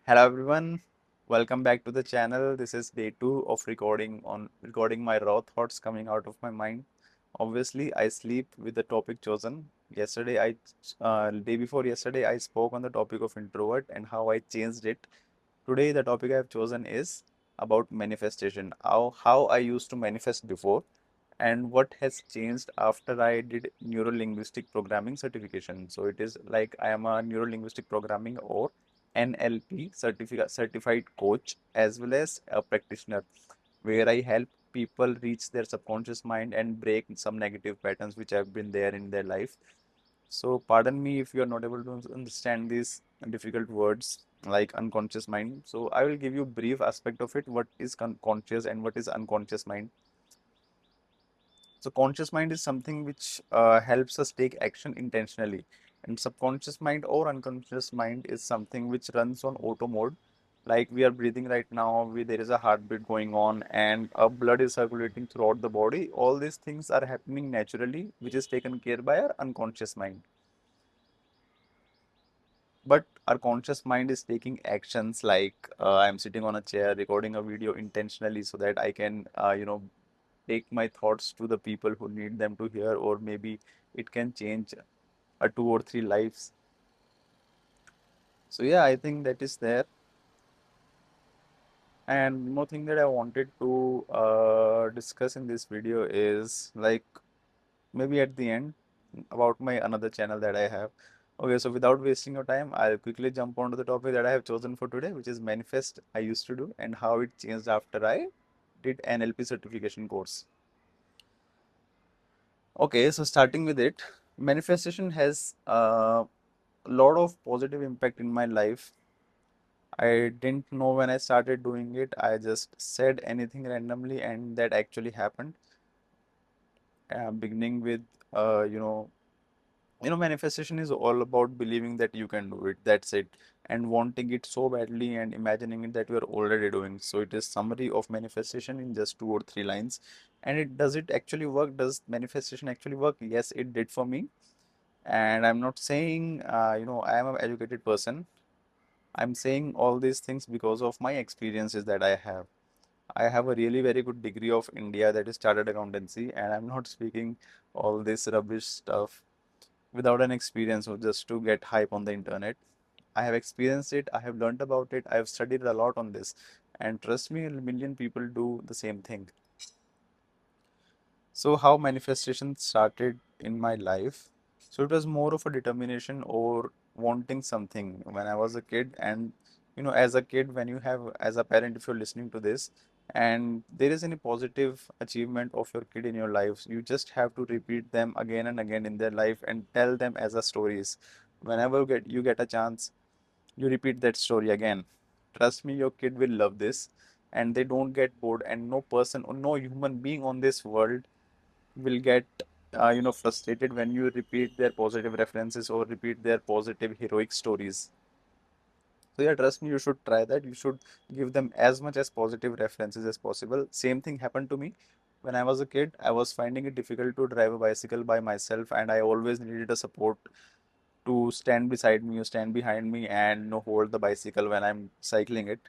Hello everyone, welcome back to the channel. This is day two of recording my raw thoughts coming out of my mind. Obviously, I sleep with the topic chosen. Day before yesterday, I spoke on the topic of introvert and how I changed it. Today, the topic I have chosen is about manifestation. How I used to manifest before and what has changed after I did neuro-linguistic programming certification. So it is like I am a neuro-linguistic programming or NLP certified coach as well as a practitioner where I help people reach their subconscious mind and break some negative patterns which have been there in their life. So pardon me if you are not able to understand these difficult words like unconscious mind. So I will give you brief aspect of it, what is conscious and what is unconscious mind. So conscious mind is something which helps us take action intentionally, and subconscious mind or unconscious mind is something which runs on auto mode. Like we are breathing right now, there is a heartbeat going on, and blood is circulating throughout the body. All these things are happening naturally, which is taken care by our unconscious mind. But our conscious mind is taking actions like I'm sitting on a chair, recording a video intentionally so that I can, take my thoughts to the people who need them to hear, or maybe it can change a two or three lives. So yeah, I think that is there. And one more thing that I wanted to discuss in this video is like maybe at the end about my another channel that I have. Okay, so without wasting your time, I'll quickly jump onto the topic that I have chosen for today, which is manifest I used to do and how it changed after I did NLP certification course. Okay, so starting with it, manifestation has a lot of positive impact in my life. I didn't know when I started doing it. I just said anything randomly, and that actually happened. Beginning with, uh, you know, manifestation is all about believing that you can do it. That's it, and wanting it so badly and imagining it that you are already doing. So it is summary of manifestation in just two or three lines. And it does it actually work? Does manifestation actually work? Yes, it did for me. And I'm not saying, I am an educated person. I'm saying all these things because of my experiences that I have. I have a really very good degree of India that is chartered accountancy, and I'm not speaking all this rubbish stuff without an experience or just to get hype on the internet. I have experienced it, I have learned about it, I have studied a lot on this, and trust me, a million people do the same thing. So, how manifestation started in my life? So, it was more of a determination or wanting something when I was a kid. And, as a kid, when you have, as a parent, if you're listening to this, and there is any positive achievement of your kid in your life, you just have to repeat them again and again in their life and tell them as a stories. Whenever you get a chance, you repeat that story again. Trust me, your kid will love this, and they don't get bored. And no person or no human being on this world will get frustrated when you repeat their positive references or repeat their positive heroic stories. So yeah, trust me, you should try that. You should give them as much as positive references as possible. Same thing happened to me when I was a kid. I was finding it difficult to drive a bicycle by myself, and I always needed a support to stand beside me or stand behind me and hold the bicycle when I'm cycling it.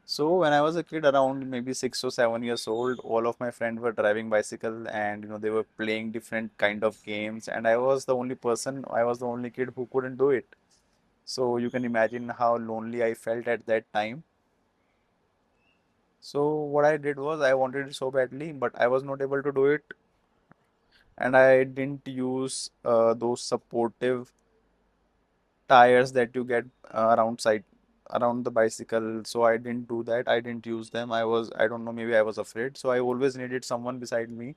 So when I was a kid, around maybe 6 or 7 years old, all of my friends were driving bicycle, and they were playing different kind of games, and I was the only kid who couldn't do it. So you can imagine how lonely I felt at that time. So what I did was I wanted it so badly, but I was not able to do it, and I didn't use those supportive tires that you get around the bicycle. So I didn't do that. I didn't use them. I don't know, maybe I was afraid. So I always needed someone beside me,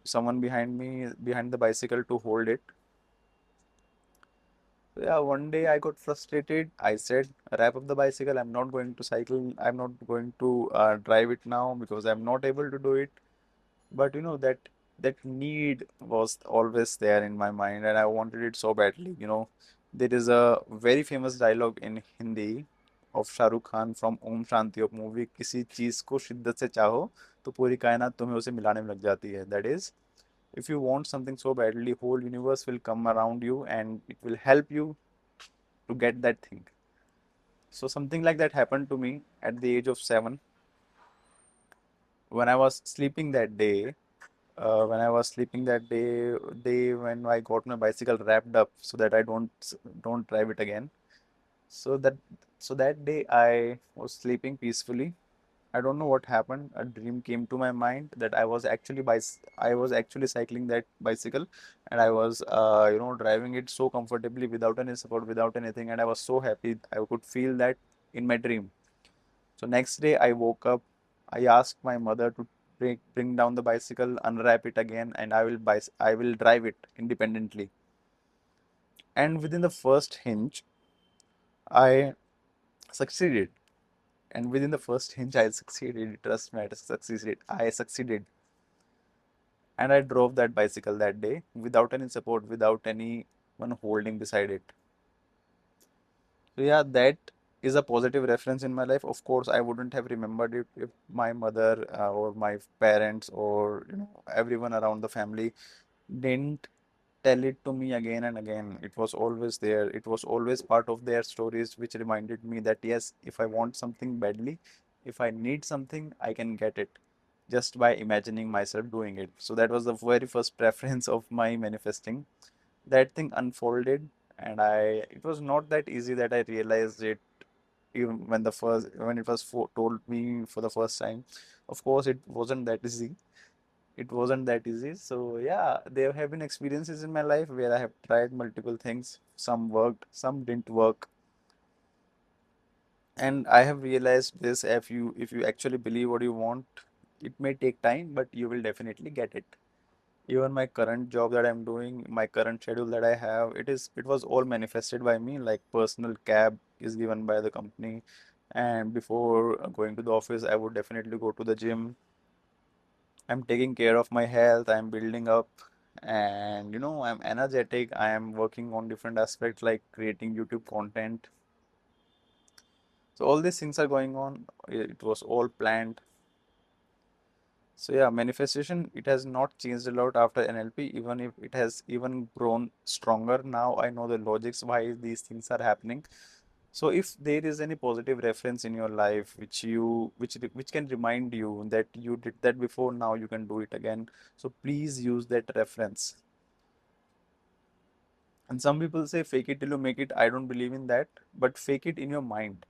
someone behind me, behind the bicycle to hold it. So yeah, one day I got frustrated. I said, wrap up the bicycle. I'm not going to cycle. I'm not going to drive it now because I'm not able to do it. But that need was always there in my mind, and I wanted it so badly. There is a very famous dialogue in Hindi of Shah Rukh Khan from Om Shanti of movie, किसी चीज को शिद्दत से चाहो तो पूरी कायनात तुम्हें उसे मिलाने में लग जाती है. That is, if you want something so badly, whole universe will come around you and it will help you to get that thing. So something like that happened to me at the age of 7 when I was sleeping that day. When I was sleeping that day when I got my bicycle wrapped up so that I don't drive it again. So that day I was sleeping peacefully. I don't know what happened. A dream came to my mind that I was actually cycling that bicycle, and I was driving it so comfortably without any support, without anything, and I was so happy. I could feel that in my dream. So next day I woke up. I asked my mother to bring down the bicycle, unwrap it again, and I will drive it independently. And within the first hinge, I succeeded. And within the first hinge, I succeeded. Trust me, I succeeded. I succeeded. And I drove that bicycle that day without any support, without anyone holding beside it. So yeah, that is a positive reference in my life. Of course, I wouldn't have remembered it if my mother or my parents or everyone around the family didn't tell it to me again and again. It was always there. It was always part of their stories, which reminded me that yes, if I want something badly, if I need something, I can get it just by imagining myself doing it. So that was the very first preference of my manifesting. That thing unfolded, and it was not that easy that I realized it even when it was told me for the first time. Of course, it wasn't that easy. It wasn't that easy. So yeah, there have been experiences in my life where I have tried multiple things. Some worked, some didn't work. And I have realized this, if you actually believe what you want, it may take time, but you will definitely get it. Even my current job that I'm doing, my current schedule that I have, it was all manifested by me. Like personal cab is given by the company. And before going to the office, I would definitely go to the gym. I'm taking care of my health, I'm building up, and I'm energetic. I am working on different aspects like creating YouTube content. So all these things are going on. It was all planned. So yeah, manifestation, it has not changed a lot after NLP, even if it has even grown stronger. Now I know the logics why these things are happening. So if there is any positive reference in your life which can remind you that you did that before, now you can do it again. So please use that reference. And some people say fake it till you make it. I don't believe in that, but fake it in your mind.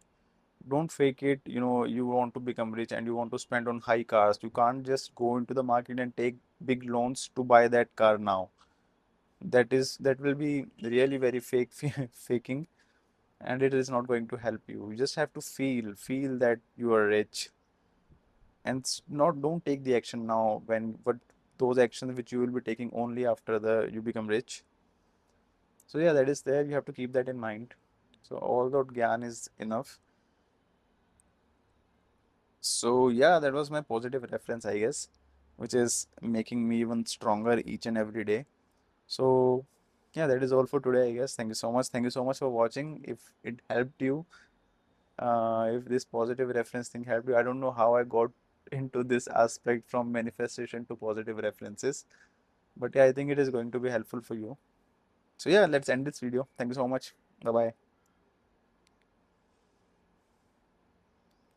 Don't fake it, you want to become rich and you want to spend on high cars. You can't just go into the market and take big loans to buy that car now. That will be really very fake faking, and it is not going to help you. You just have to feel that you are rich, and not don't take the action now, but those actions which you will be taking only after the you become rich. So yeah, that is there. You have to keep that in mind. So all that gyan is enough. So yeah, that was my positive reference, I guess, which is making me even stronger each and every day. So yeah, that is all for today, I guess. Thank you so much. Thank you so much for watching. If it helped you, if this positive reference thing helped you, I don't know how I got into this aspect from manifestation to positive references, but yeah, I think it is going to be helpful for you. So yeah, let's end this video. Thank you so much. Bye bye.